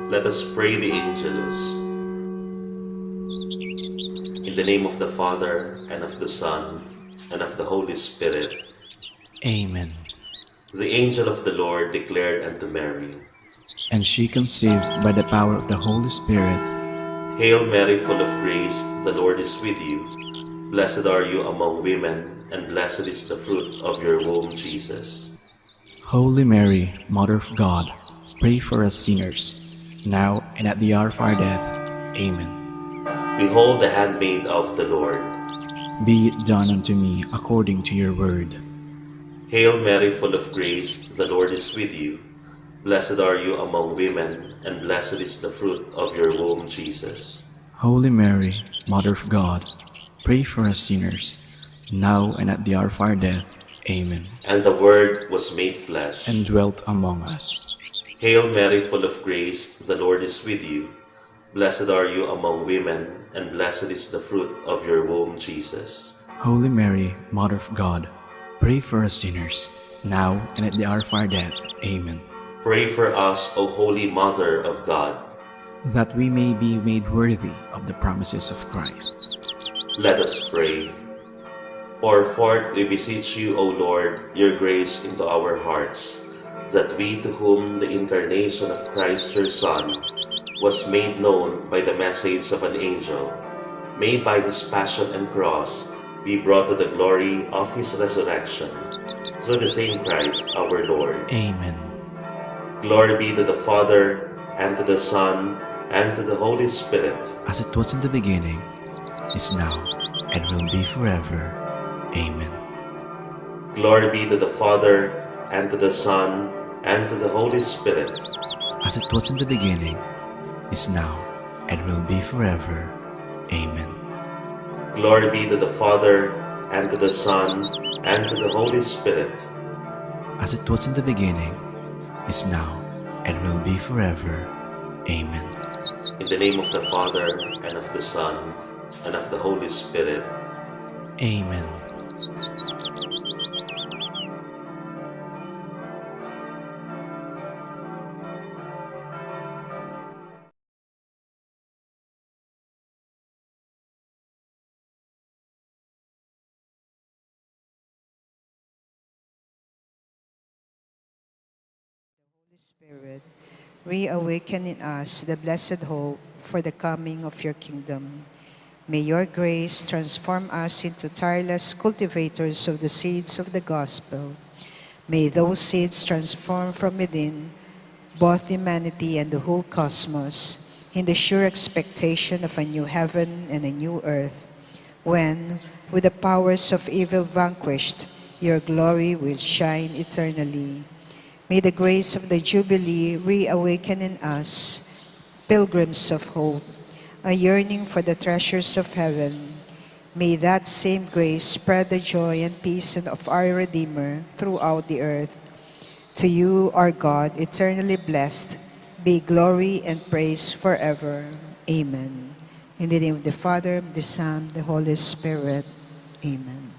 Let us pray the Angelus. In the name of the Father, and of the Son, and of the Holy Spirit. Amen. The angel of the Lord declared unto Mary, And she conceived by the power of the Holy Spirit. Hail Mary, full of grace, the Lord is with you. Blessed are you among women, and blessed is the fruit of your womb, Jesus. Holy Mary, Mother of God, pray for us sinners, now and at the hour of our death. Amen. Behold the handmaid of the Lord. Be it done unto me according to your word. Hail Mary, full of grace, the Lord is with you. Blessed are you among women, and blessed is the fruit of your womb, Jesus. Holy Mary, Mother of God, pray for us sinners, now and at the hour of our death. Amen. And the Word was made flesh, and dwelt among us. Hail Mary, full of grace, the Lord is with you. Blessed are you among women, and blessed is the fruit of your womb, Jesus. Holy Mary, Mother of God, pray for us sinners, now and at the hour of our death. Amen. Pray for us, O Holy Mother of God, that we may be made worthy of the promises of Christ. Let us pray. Pour forth, we beseech you, O Lord, your grace into our hearts, that we, to whom the incarnation of Christ your Son was made known by the message of an angel, may by his passion and cross be brought to the glory of his resurrection, through the same Christ our Lord. Amen. Glory be to the Father, and to the Son, and to the Holy Spirit, as it was in the beginning, is now, and will be forever. Amen. Glory be to the Father, and to the Son, and to the Holy Spirit, as it was in the beginning, is now, and will be forever. Amen. Glory be to the Father, and to the Son, and to the Holy Spirit, as it was in the beginning, is now, and will be forever. Amen. In the name of the Father, and of the Son, and of the Holy Spirit. Amen. Spirit, reawaken in us the blessed hope for the coming of your kingdom. May your grace transform us into tireless cultivators of the seeds of the gospel. May those seeds transform from within both humanity and the whole cosmos in the sure expectation of a new heaven and a new earth, when, with the powers of evil vanquished, your glory will shine eternally. May the grace of the Jubilee reawaken in us, pilgrims of hope, a yearning for the treasures of heaven. May that same grace spread the joy and peace of our Redeemer throughout the earth. To you, our God, eternally blessed, be glory and praise forever. Amen. In the name of the Father, the Son, the Holy Spirit. Amen.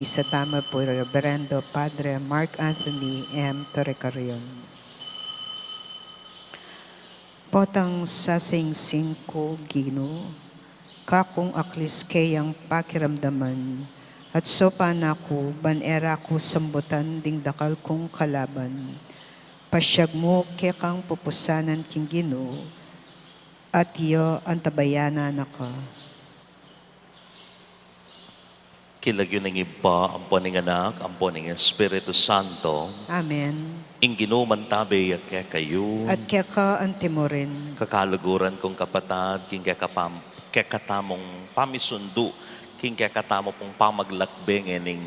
Sa tama po, Reverendo Padre Mark Anthony M. Torrecarion. Potang sasingsing ko, Gino, kakong aklis kayang pakiramdaman, at sopan ako, banera ko sambutan ding dakal kong kalaban. Pasyag mo kekang pupusanan king Gino, at iyo ang tabayanan naka. Kilagyo ng iba, ang poning anak, ang poning Espiritu Santo, Amen. ing ginuman tabi kaya kayo, At keka ang timorin, kakaluguran kong kapatad, king kekatamong pamisundo, king kekatamo pong pamaglakbeng ning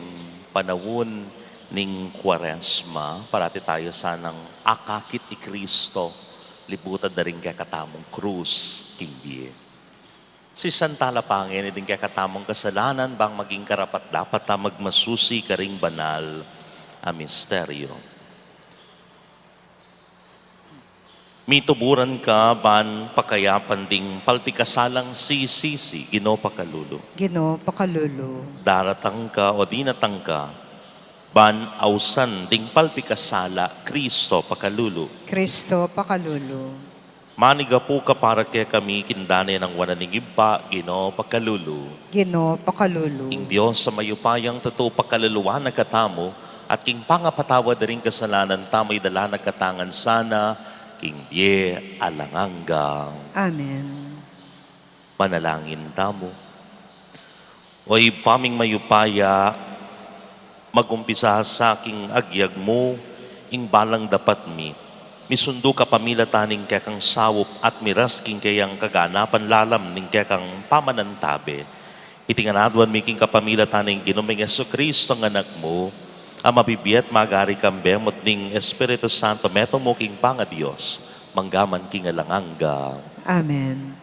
panawon ning Kwaresma, parati tayo sanang akakit ni Kristo, libutan na rin kekatamong krus, king biye. Si Santala Pangin, din kaya katamong kasalanan bang maging karapat dapat na magmasusi ka ring banal a misteryo. Mituburan ka ban pakayapan ding palpikasalang sisisi, Ginoo Pakalulu. Gino pakalulu. Daratang ka o dinatang ka, ban ausan ding palpikasala, Kristo Pakalulu. Kristo pakalulu. Maniga po ka para kaya kami kindani ng wananing iba, Ginoo Pakalulu. Gino pakalulu. Ing Diyos sa mayupayang totoo pakaluluwa nagkatamo at king pangapatawa na rin kasalanan tamo'y dala nagkatangan sana king die alanganggang. Amen. Manalangin tamo. Oy paming mayupaya, magumpisa sa aking agyag mo, ing balang dapat mi. Misundo ka pamila taning kekang sawop at miras king kayang kaganapan lalam ning kekang pamanantabe. Itinganaduan miking kapamila taning Ginomeng Jesucristo ng anak mo, ang mabibiyat magari kambemot ning Espiritu Santo meto mo king pangadiyos, manggaman king alanganga. Amen.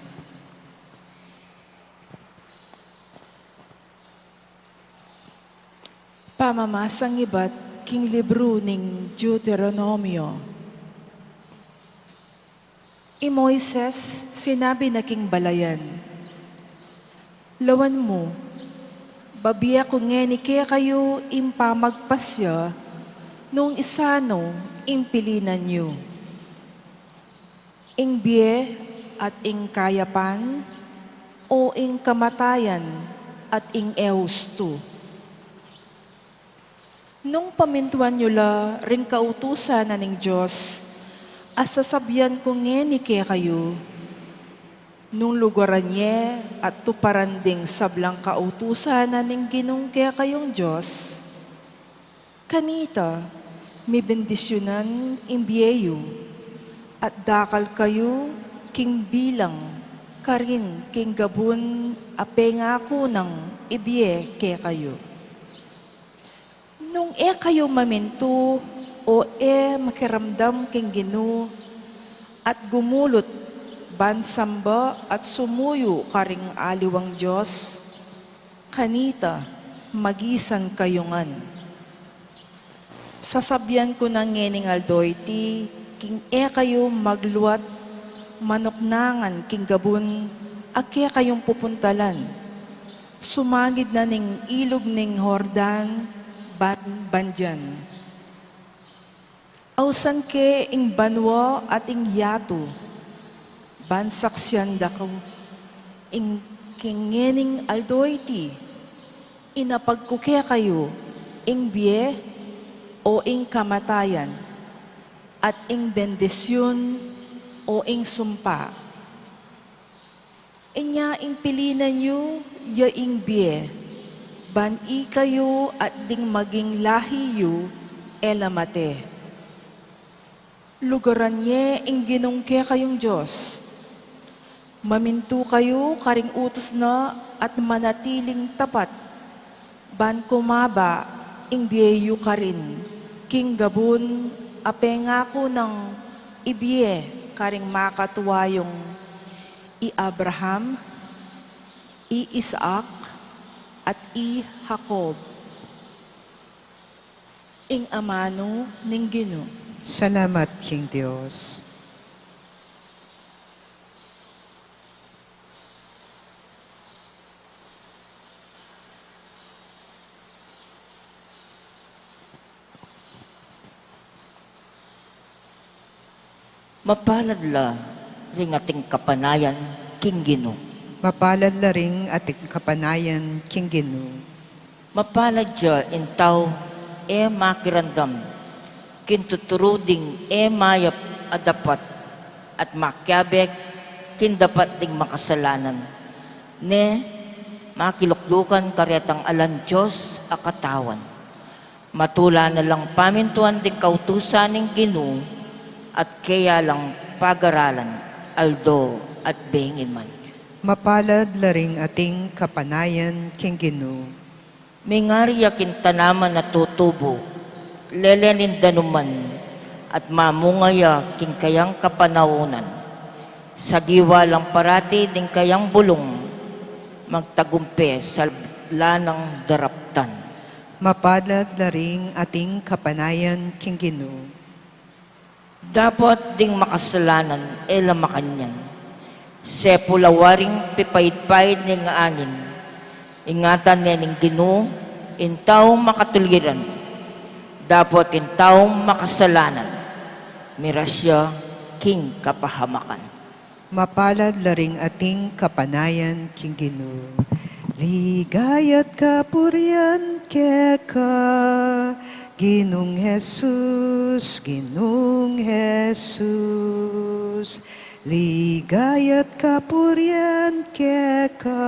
Pamamasang iba't king libro ning Deuteronomio. I Moises, sinabi na king balayan, lawan mo, babiya ko ngeni kaya kayo impamagpasya, nung isano impilinan nyo. Ing biye at ing kayapan, o ing kamatayan at ing eusto. Nung pamintuan nyo la ring kautusan na ning Diyos, asasabyan ko ngeni kaya kayo, nung lugaran niya at tuparanding sablang kautusan na ning Ginong kaya kayong Diyos, kanita, may bendisyonan imbiyeyo, at dakal kayo king bilang, karin king gabun, apengako ng ibiye kaya kayo. Nung kayo maminto, o makiramdam king Ginoo at gumulot bansamba at sumuyo karing aliwang Diyos, kanita magisan kayungan. Sasabyan ko ng ngening aldoyti, king kayo magluat, manoknangan king gabun, ake kayong pupuntalan. Sumagid na ning ilog ning Hordan, bandyan. Ausan ke ing banwa at ing yato, bansaksyan dakaw, ing kingening aldoyti, inapagkuke kayo, ing biye o ing kamatayan, at ing bendisyon o ing sumpa. Inya ing pilinan nyo, ya ing biye, ban-i kayo at ding maging lahi yu, elamate. Lugaran niya ing ginungke kayong Diyos. Maminto kayo karing utos na at manatiling tapat. Ban kumaba ing biyeyo ka rin. King gabun apengako ng ibiye karing makatuwayong i Abraham, i Isaac, at i Jacob. Ing amano ning Ginoo. Salamat, King Diyos. Mapalad la ring ating kapanayan king Ginoo. Mapalad la ring ating kapanayan king Ginoo. Mapalad siya intaw makirandam kintuturuding mayap adapat at makyabek kin dapat ding makasalanan ne makiluklukan karetang alan Diyos akatawan. Matula na lang pamintuan ding kautusan ng Ginoo at kaya lang pag-aralan aldo at bengiman. Mapalad la ring ating kapanayan king Ginoo. Mingari yakin tanaman na tutubo, lelenin danuman, at mamungaya king kayang kapanaunan. Sa giwa lang parati ding kayang bulong, magtagumpe sa lanang daraptan. Mapalad la ring ating kapanayan king Ginoo. Dapat ding makasalanan makanyan. Se pulawaring pipait-pait ng angin. Ingatan niya ng Ginoo, intaw makatuliran. Dapat intaw makasalanan. Mirasya king kapahamakan. Mapalad la ring ating kapanayan king Ginoo. Ligayat kapurian keka, Ginong Jesus, Ginong Jesus. Ligayat kapurian keka,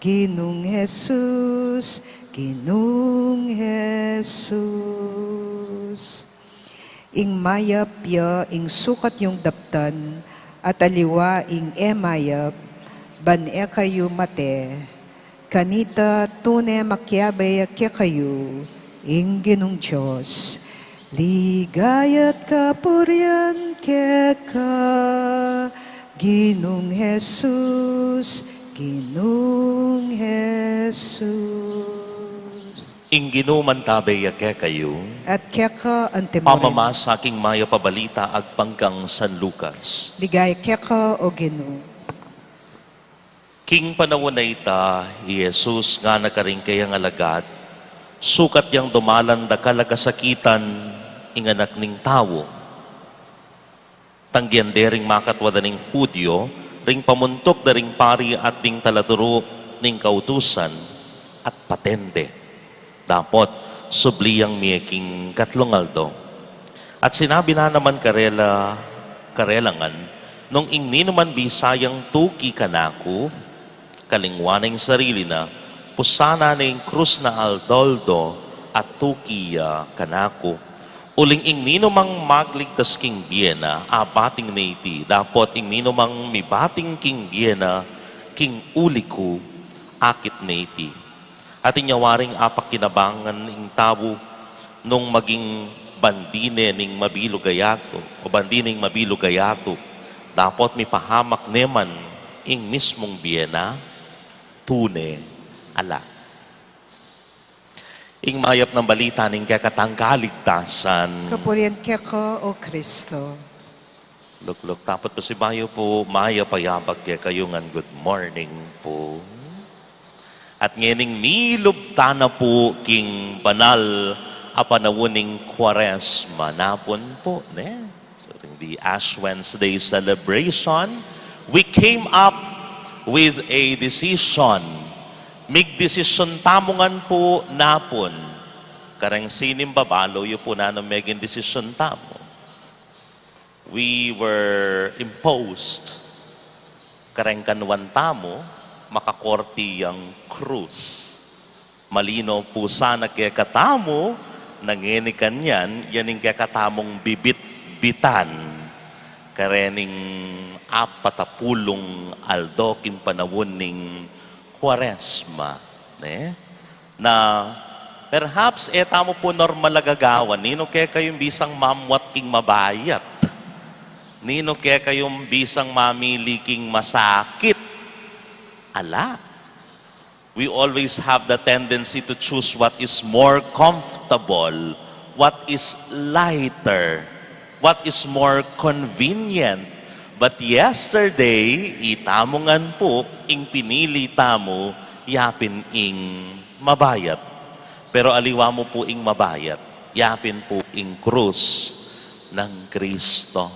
Ginong Jesus, Ginong Jesus. Ing mayapya, ing sukat yung daptan, at aliwa ing mayap, ban kayo mate, kanita tune makyabay kayo, ing Ginong Diyos. Ligayat kapurian keka, Ginong Jesus, Ginong Jesus. Ing Ginoo mantabay kayo, At keka antemorin, pamama sa aking maya pabalita agpanggang San Lucas. ligay keka o Ginoo. King panahon na ita, Jesus nga nakaring kayang alagad, sukat yang dumalan da kalagasakitan, ing anak ning tawo. Tanggian dering makatwada ning Hudyo, ring pamuntok da ring pari at ding talaturo ning kautusan at patente. Dapat subliyang miyaking katlongaldo. At sinabi na naman karelangan, nung ingni naman bisayang tuki kanako, kalingwaning sarili na, pusana na yung krus na aldoldo at tukiya kanako. Uling ingni namang magligtas king Biena, abating na iti, dapat ingni namang mibating king Biena, king uliku, akit na iti. At inyawaring apak kinabangan ing tabo nung maging bandine ning mabilugayato o bandining mabilugayato, dapat mi pahamak neman ing mismong Biena, tune ala. Ing mayap ng balita ning kakatang kaligtasan. Kapurian keka o Kristo. Lukluk, tapos pa si Bayo po, maya payabag kayo ngan good morning po. At ngening nilubta na po king banal apanawuning Kwaresma napon po. Ne? So, in the Ash Wednesday celebration, we came up with a decision. Mig decision tamungan po napon. Karang sinim babalo yu po na megin decision tamo. We were imposed. Karang kanwan tamo, makakorti ang krus. Malino po sana kaya katamo, nanginikan yan, yan yung kaya katamong bibit-bitan. Karening apatapulong aldo kin panawon ning Kwaresma. Ne? Na perhaps etamo po normal agagawan, nino kaya kayong bisang mamwat king mabayat. Nino kaya kayong bisang mamili king masakit. Ala. We always have the tendency to choose what is more comfortable, what is lighter, what is more convenient. But yesterday, itamongan po, ing pinili tamo, yapin ing mabayat. Pero aliwa mo po ing mabayat, yapin po ing krus ng Kristo.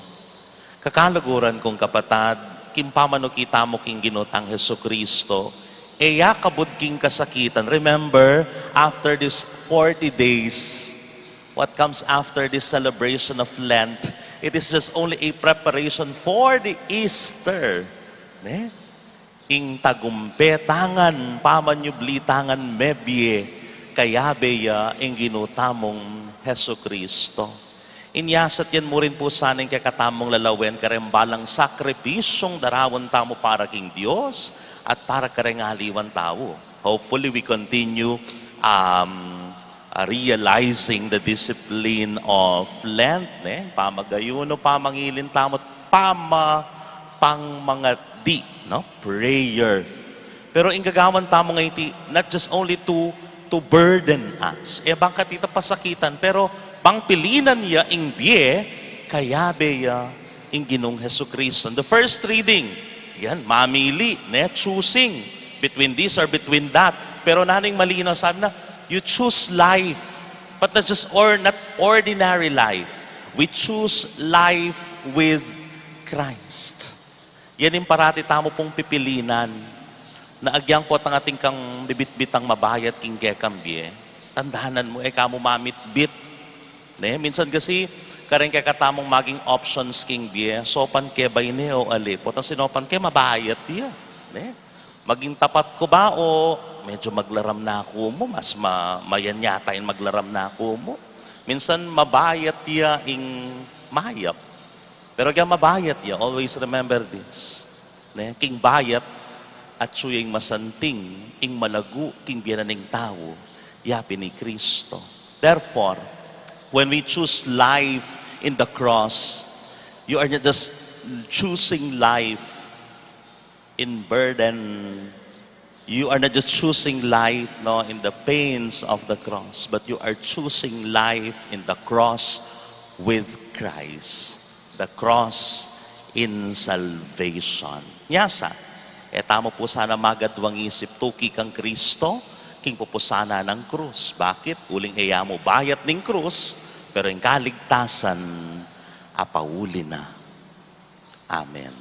Kakalaguran kong kapatad, kimpamano kita mo king ginotang Heso Kristo, eya kabud king kasakitan. Remember, after this 40 days, what comes after this celebration of Lent, it is just only a preparation for the Easter. Ne? Ing tagumpe tangan, pamanyubli tangan mebye, kayabeya ing ginutamong Heso Kristo. Inyasat yan mo rin po sana yung kakatamong lalawen karembalang sakripisyong darawon tamo para king Diyos at para karengaliwan tao. Hopefully we continue realizing the discipline of Lent. Pamagayuno, pamangilin tamo, pang mga di, no? Prayer. Pero ang gagawan tamo ngayon, not just only to burden us. Bangka tita pasakitan, pero bang pilinan niya ing biye, kaya beya ing Ginong Heso Kristo. The first reading, yan, mamili, choosing between this or between that. Pero naning malinaw, sabi na, you choose life, but not just not ordinary life. We choose life with Christ. Yan yung parati tamo pong pipilinan na agyang po ang ating kang bibit-bitang mabayat king kekambye. Tandahanan mo, kamo mamit-bit. Minsan kasi, kareng kakatamong maging options king biye, sopan ke ba ini o alipot, ang sinopan ke, mabayat diya. Maging tapat ko ba o medyo maglaram na ako mo, mas mayan yata yung maglaram na ako mo. Minsan mabayat diya ing mayap. Pero kaya mabayat diya, always remember this. King bayat at suyang masanting, ing malagu, king biyananing tao, yapi ni Kristo. Therefore, when we choose life in the cross, you are not just choosing life in burden. You are not just choosing life in the pains of the cross, but you are choosing life in the cross with Christ. The cross in salvation. Nyasa, tamo po sana magadwang isip, tuki kang Kristo, king pupusana ng krus. Bakit? Uling iya mo bayat ng krus, pero yung kaligtasan, apauli na. Amen.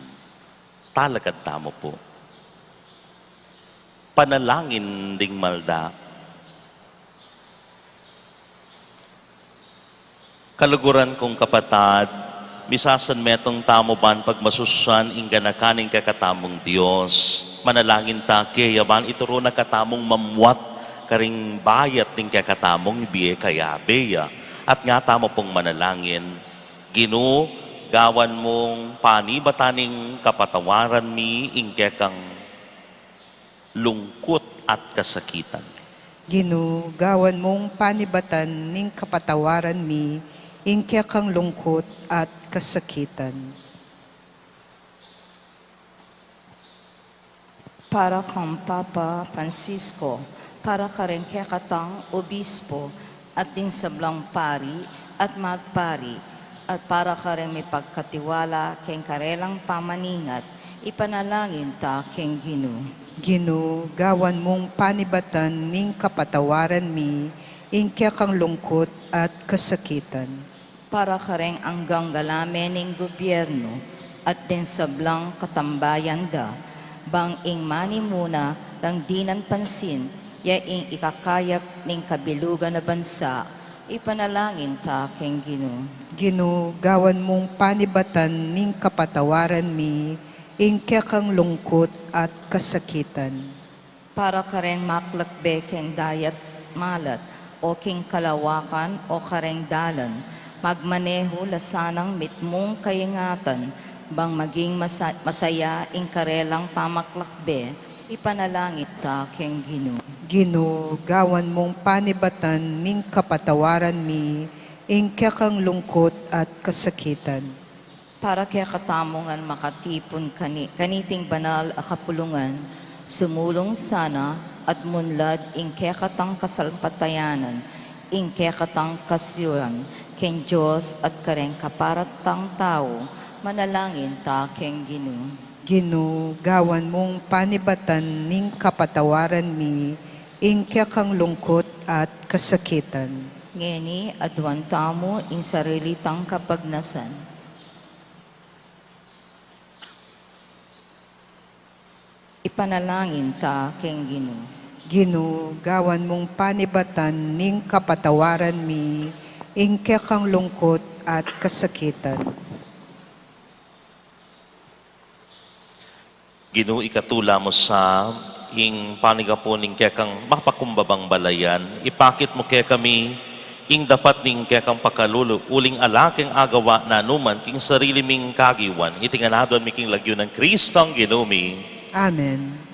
Talagad tamo po. Panalangin ding malda. Kaluguran kong kapatad, misasan metong tamo ban pagmasusyan inganakaning kakatamong Diyos. Manalangin ta kayaban ituro na katamong mamwat karing bayat ng kakatamong biye kaya beya. At nga tamo pong manalangin, Gino, gawan mong panibataning kapatawaran mi ingke kang lungkot at kasakitan. Gino, gawan mong panibatan ning kapatawaran mi ingke kang lungkot at kasakitan. Para kang Papa Francisco, para ka rin katang obispo, at din sablang pari at magpari, at para ka rin may pagkatiwala keng karelang pamaningat, ipanalangin ta keng Gino. Gino, gawan mong panibatan ning kapatawaran mi, ingke kang lungkot at kasakitan. Para ka rin anggang galamen ng gobyerno, at din sablang katambayan da, bang ing mani muna lang dinan pansin, yaing ikakayap ning kabilugan na bansa, ipanalangin ta keng Gino. Gino, gawan mong panibatan ning kapatawaran mi, ingke kang lungkot at kasakitan. Para ka rin maklakbe keng dayat malat, o king kalawakan o kareng dalan, magmaneho lasanang mitmong kayingatan, bang maging masaya ing karelang pamaklakbe, ipanalangin ta keng Gino. Gino, gawan mong panibatan ning kapatawaran mi, ingke kang lungkot at kasakitan. Para kaya katamongan makatipon kaniting banal a kapulungan, sumulong sana at munlad ingke katang kasalpatayanan, ingke katang kasyuran, ken Diyos at kareng kaparatang tao, manalangin ta keng Gino. Gino, gawan mong panibatan ning kapatawaran mi, ingke kang lungkot at kasakitan. Ngeni adwan tamo ing sarili tang kapagnasan. Ipanalangin ta keng Ginoo. Ginoo, gawan mong panibatan ning kapatawaran mi, ingke kang lungkot at kasakitan. Ginoo, ikatula mo sa ing panigapon ning kekang mapakumbabang balayan, ipakit mo kaya kami ing dapat ning kekang pakalulo, uling alakeng agawa na numan king sarili ming kagiwan, itinganadon mi king lagyo ng Kristong Ginoo mi. Amen.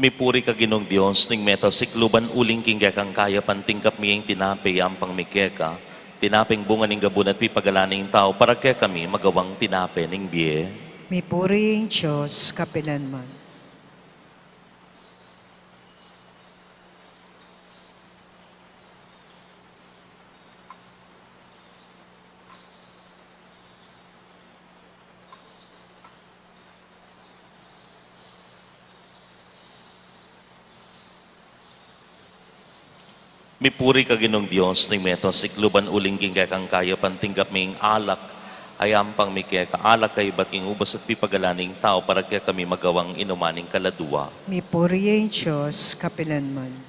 Mipuri ka Ginong Dios ning meta sikluban uling king kekang kaya pantingkap miyeng tinapay ampang mikeka, tinapeng bunga ning gabon at pipagalaning tao para kaya kami magawang tinapay ning biye. Mipuri ang Diyos, kapilanman. Mipuri ka Ginong Dios ning meta sikluban uling king kekang kaya pantingkap miyeng alak ay ampang mikeka, alak kay bating ubas at pipagalaning tao para kaya kami magawang inumaning kaladua. Mipuri ang Diyos, kapilanman.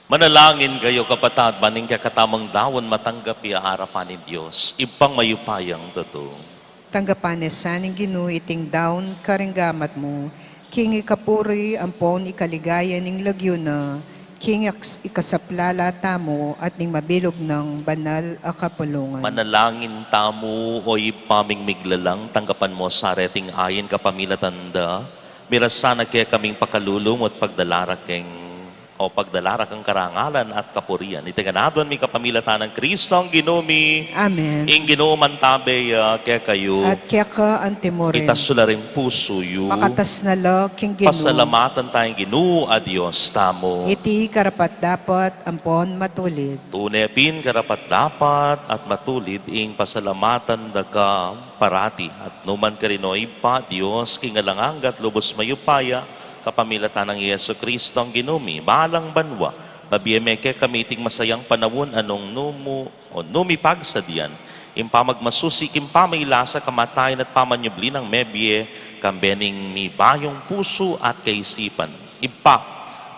Manalangin kayo kapatad, maning kakatamang dawon matanggap iya harapan ni Diyos, ipang mayupayang totoo. Tanggapan ni saning Ginoo iting daon karinggamat mo, king ikapuri ampon ikaligaya ning lagyo na, king ikasaplala tamo at ning mabilog ng banal a kapulungan. Manalangin tamo o ipaming miglalang, tanggapan mo sa reting ayin kapamilatanda, mirasana kaya kaming pakalulong at pagdalarakeng o pagdalarak ang karangalan at kapurian. Itiganadon mi kapamilatan ng Kristong Ginoo mi. Amen. Ing Ginoo man tabe kaya kayo. At kaya ka antimorin, Itasula rin puso yu. makatas na lo, king Ginoo, Pasalamatan tayong Ginoo a Dios tamo. iti karapat dapat ampon matulid. Tunepin karapat dapat at matulid ing pasalamatan daga parati at numan karinoy pa Dios kingalanganggat lubos mayupaya kapamilatan ng Yesu Kristo ang ginumi, balang banwa, babiyemeke kami iting masayang panawon anong numi pagsadian, impamagmasusi, impamayilasa kamatayan at pamanyubli ng mebye, kambening mi bayong puso at kaisipan.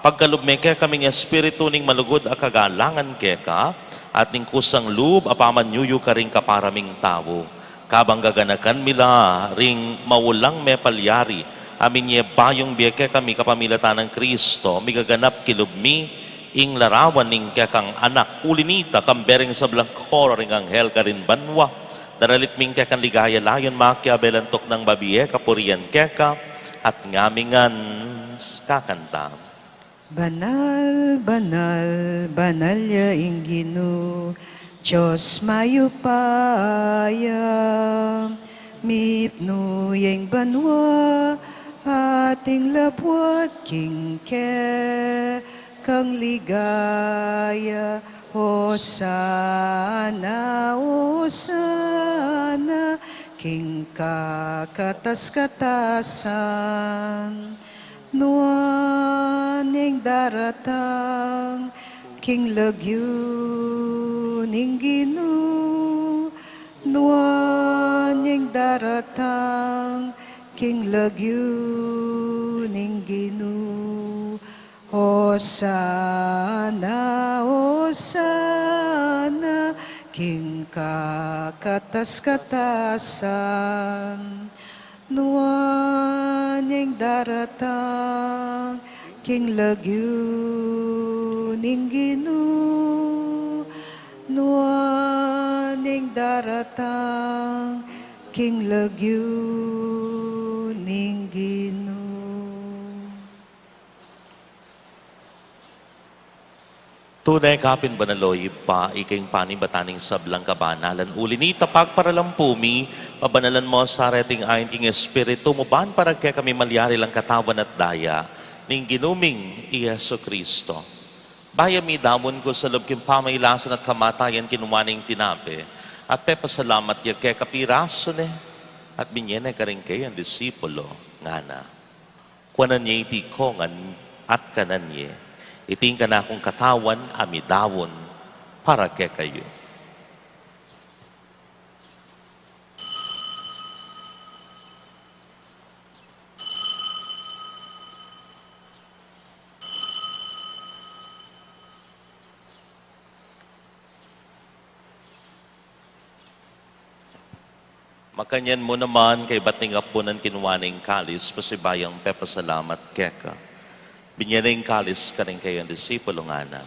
Pagkalubmeke kaming espiritu ning malugod a kagalangan keka, at ning kusang lub apamanyuyo ka ring kaparaming tao. Kabang gaganakan mila ring maulang mepalyari, amin niya bayong biyeke kami kapamilatan ng Kristo, migaganap kilubmi, ing larawan ning kekang anak, ulinita kambering sa blangkor ring anghel ka rin banwa, daralit ming kekang ligaya layon makiabelantok ng babiye, kapurian keka, at ngamingan kakanta. Banal, banal, banal ya ing Ginoo, Diyos mayupaya, mipno yang banwa, ating labwat kingke, kang ligaya, Hosana, Hosana, king kakatas-katasan, nuaning daratang, king lagyo ning Ginoo, nuaning daratang, king lagyo ning Ginoo. Hosana, Hosana, king kakatas-katasan, nuaning daratang, king lagyo ning Ginoo, nuaning daratang king lagyo ning Ginoo. Tunay kapin banaloy pa, iking panibataning sablang kabanalan. Uli ni tapag para lang pumi, pabanalan mo sa reting ayon king Espiritu mo ban para kaya kami malyari lang katawan at daya, ning ginuming Iyeso Kristo. Bayami damon ko sa loob king pamaylasan at kamatayan kinumaning tinape, at pepasalamat ya kaya kapiraso ne, at binyene ka rin kayo ang disipulo, nga na. Kuanan niya iti kongan at kanan niya. Iting ka na akong katawan, amidawon, para kay kayo. Makanyan mo naman kay bating apunan kinuwaning kalis, pasibayang pepasalamat keka. Binyanay kalis ka rin kayo ang disipulo nga na.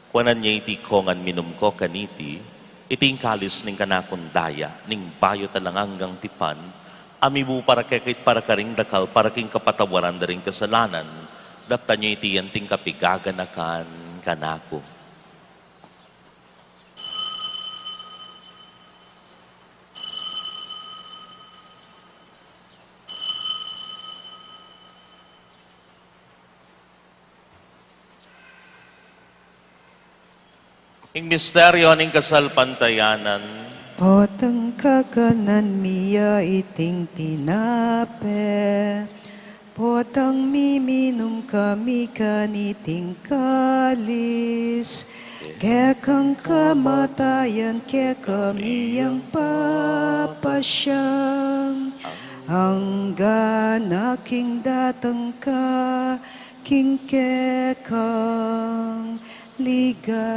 Kuanan niya iti kongan minum ko kaniti, iting kalis ning kanakon daya, ning bayo talanganggang tipan, amibu para kekit para karing dakal, para king kapatawaran da ring kasalanan, dapta niya iti yanting kapigaganakan kanako. Ing misteryo ning kasalpantayanan, Potang kakanan miya iting tinape, potang miminum kami kaniting kalis, kekang kamatayan ke kami yang papasyam, hanggan aking datang ka, king kekang ligaya.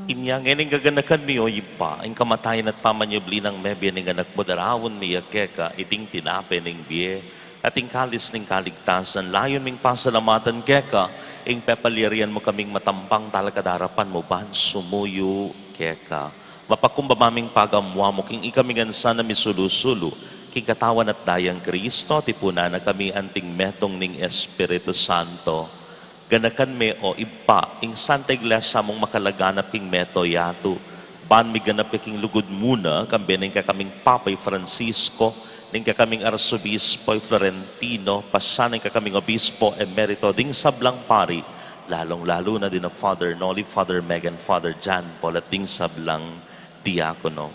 inyang ining gaganakan mi o ipa, ang kamatayan at pamanyabli ng mebya ning anak mo darawon mi keka, iting tinape ning biye, at ing kalis ning kaligtasan, layon ming pasalamatan keka, ing pepalirian mo kaming matampang talakadarapan mo ban sumuyo keka. Mapakumbamaming pagamwa mo, king ikamingan sana misulu-sulu, king katawan at dayang Kristo, tipuna na kami anting metong ning Espiritu Santo. Ganakan me o ipa, ing Santa Iglesia mong makalaganap king meto yato. Ban mi ganap king lugod muna, kambi ning kakaming Papay Francisco, ning kakaming Arsobispo Florentino, pasya ning kakaming Obispo Emerito, ding sablang pari, lalong-lalo na din na Father Noli, Father Megan, Father John Paul, at ding sablang diakono.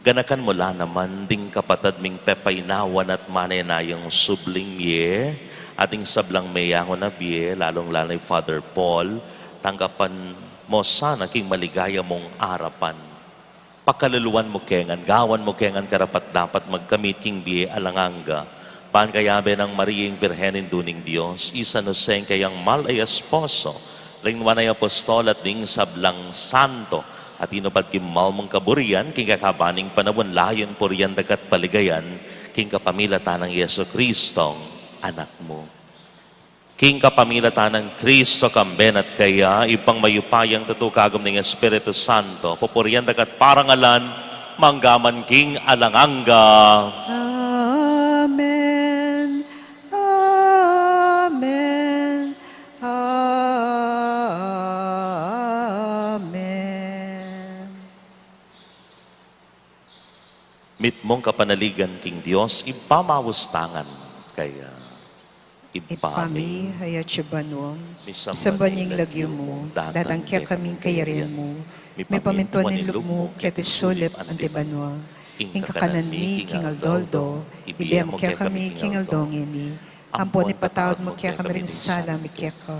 Ganakan mula naman ding kapatad ming pepaynawan at manenayang subling ye, ating sablang mayangon na biye, lalong-lalay Father Paul, tanggapan mo sana king maligaya mong arapan. Pakaluluan mo kengan, gawan mo kengan karapat dapat magkamit king biye alanganga. Paan kayabe ng Mariing Virhenin Duning Diyos, isa no seng kayang mal ay esposo, lingwan ay apostol at ding sablang santo, at inupad kimal mong kaburian, king kakabaning panawon layon puriyan dagat paligayan, king kapamilatan ng Yeso Kristong anak mo. King kapamilatan ng Kristo kamben at kaya ipang mayupayang tutukagom ng Espiritu Santo, pupuriyan dagat parangalan, manggaman king alanganga. Amen. Amen. Amen. Mit mong kapanaligan king Diyos, ipamawustangan kaya Ipami, hayat siya Misam isambanying lagyo mo, datang kaya kaming kayarian mo, may pamintuan ng loob mo, kaya tisulip antibanwa. Ing kakanan mi, king Aldoldo, ibiyam mo kaya kami, king Aldongini, ampon ipatawad mo kaya kami rin sala, mi kaya ka.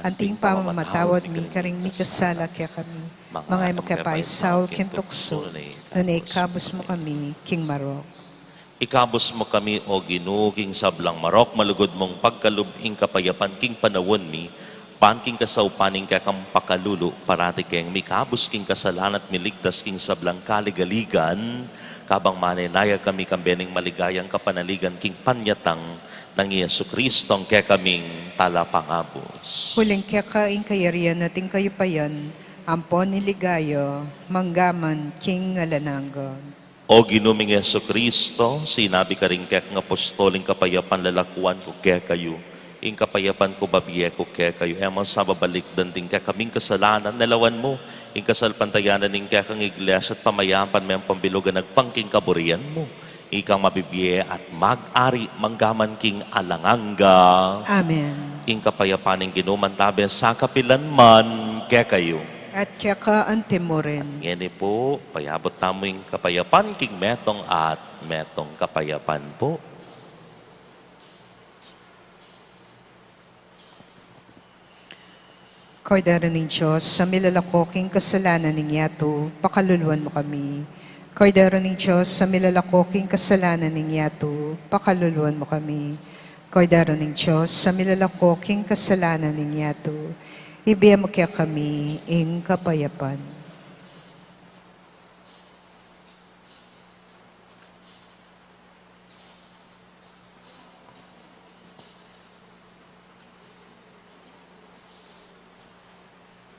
Anting pamamatawad mi, karing mi kasala kaya kami, mga mo kaya pa isaw, king tukso, nunay kabos mo kami, king Marok. Ikabos mo kami o ginuging sablang marok, malugod mong pagkalubing kapayapan king panawon mi, panking kasaupaning kakam pakalulo, parati keng mikabos king kasalan at miligtas king sablang kaligaligan, kabang manenaya kami kambening maligayang kapanaligan king panyatang ng Yesu Kristong kaya kaming talapangabos. Huling kaya kaing kayarian nating kayo pa yan, Ampon niligayo, manggaman king ngalananggon. O ginuming Yeso Kristo, sinabi ka rin kek ng apostoling kapayapan lalakuan ko kaya kayo. Ing kapayapan ko babiye ko kaya kayo. Emang sa babalik danding ka kaming kasalanan, nalawan mo. Ing kasalpantayanan ning kaya kang iglesia at pamayapan may ang pambilugan nagpangking kaburian mo. Ikang mabibiye at mag-ari manggaman king alanganga. Amen. Ing kapayapan ning ginumantabe sa kapilan man kaya kayo. At kaya ka antemoren. Ngeni po, payabot tamo yung kapayapan king metong at metong kapayapan po. Kordero ng Diyos, sa milalakoking kasalanan ng yato, pakaluluwan mo kami. Kordero ng Diyos, sa milalakoking kasalanan ng yato, pakaluluwan mo kami. Kordero ng Diyos, sa milalakoking kasalanan ng yato, ibigay mo kaya kami ing kapayapan.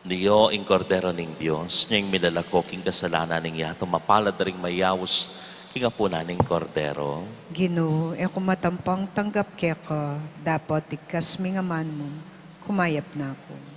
Niyo ing kordero ning Dios, niyang milalakoking kasalanan ning yato, mapalad ring mayawos, kinga po ning kordero. Ginoo, e kumatampang tanggap kaya ka, dapat ikas mingaman mo, kumayap na ako.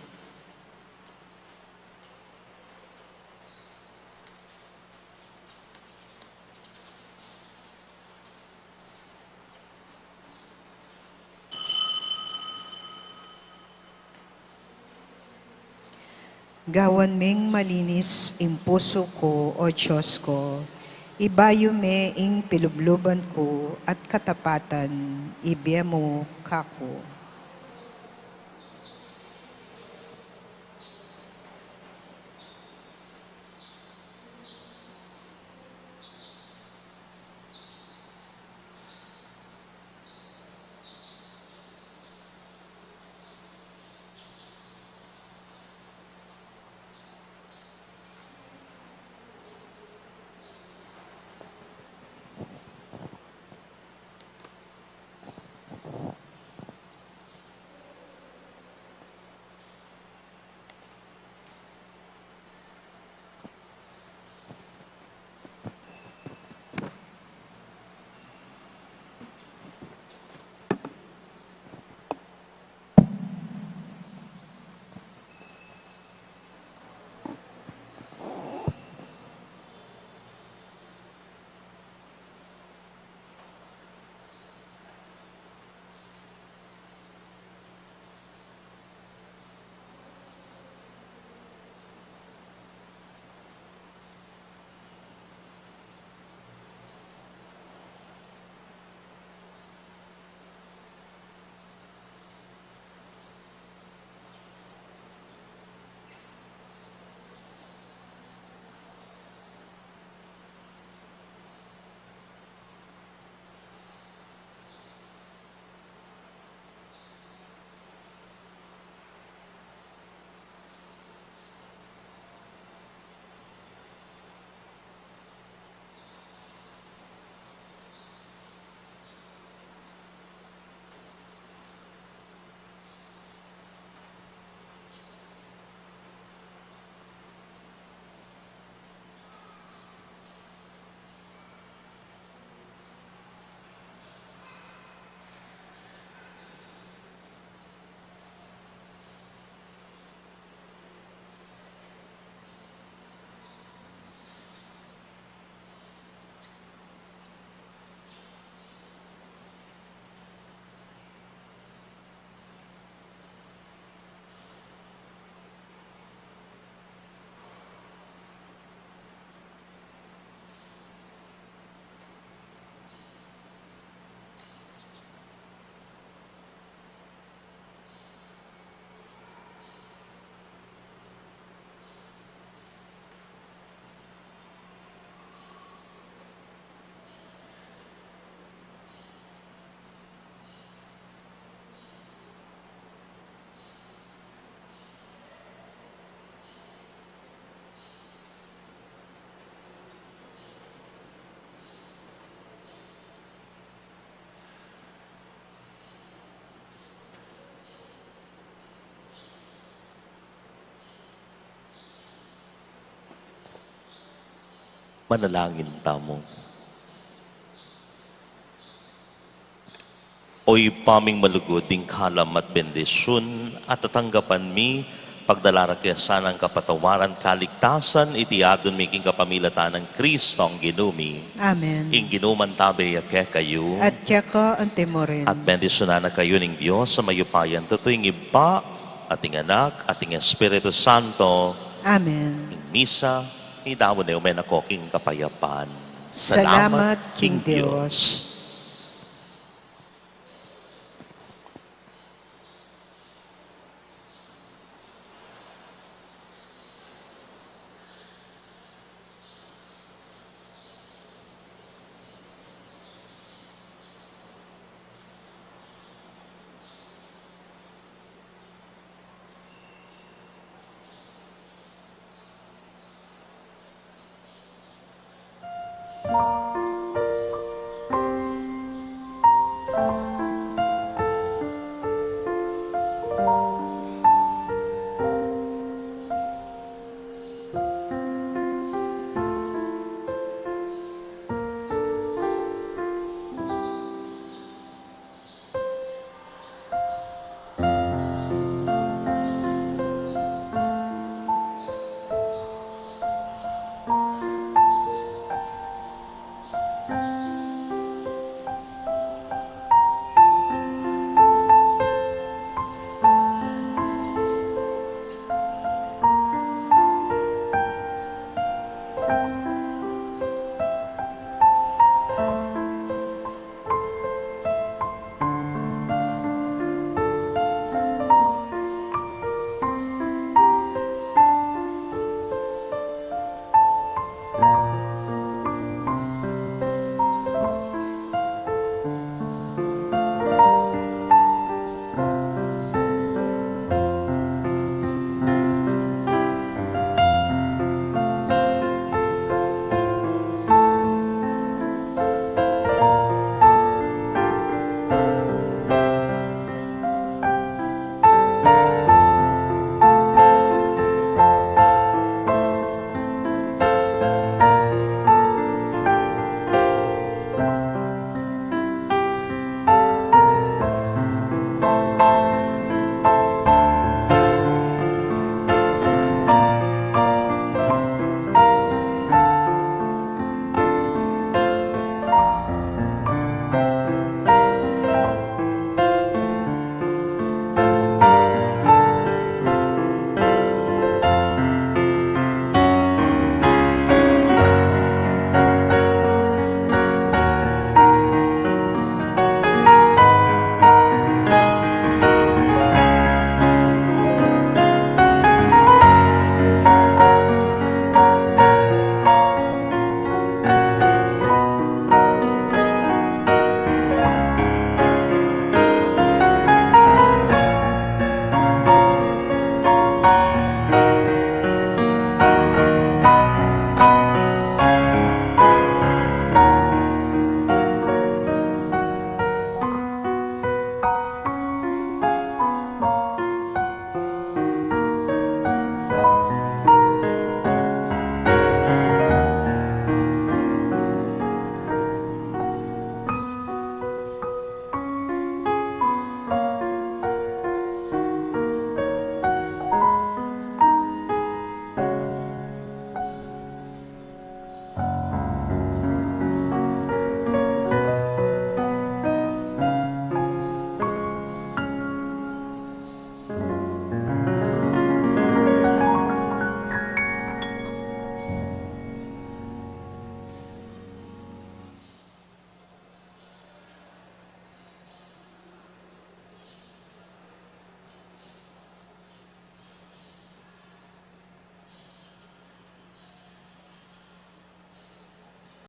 Gawan ming malinis ing puso ko, O Diyos ko, ibayo me ing pilubluban ko at katapatan, ibiya mo kako. Manalangin tamo. Oy paming malugod ding kalam at bendisyon at tatanggapan mi pagdalara kaya sanang kapatawaran kaligtasan itiadon mi king kapamilatan ng Kristo ang ginumi. Amen. Ing ginuman tabi yake kayo At kaya ka ang temorin. at bendisyonan na kayo ng Diyos sa mayupayan tutuing iba ating anak ating Espiritu Santo Amen. ing misa ni dawo na umen ako king kapayapaan. Salamat, King Diyos.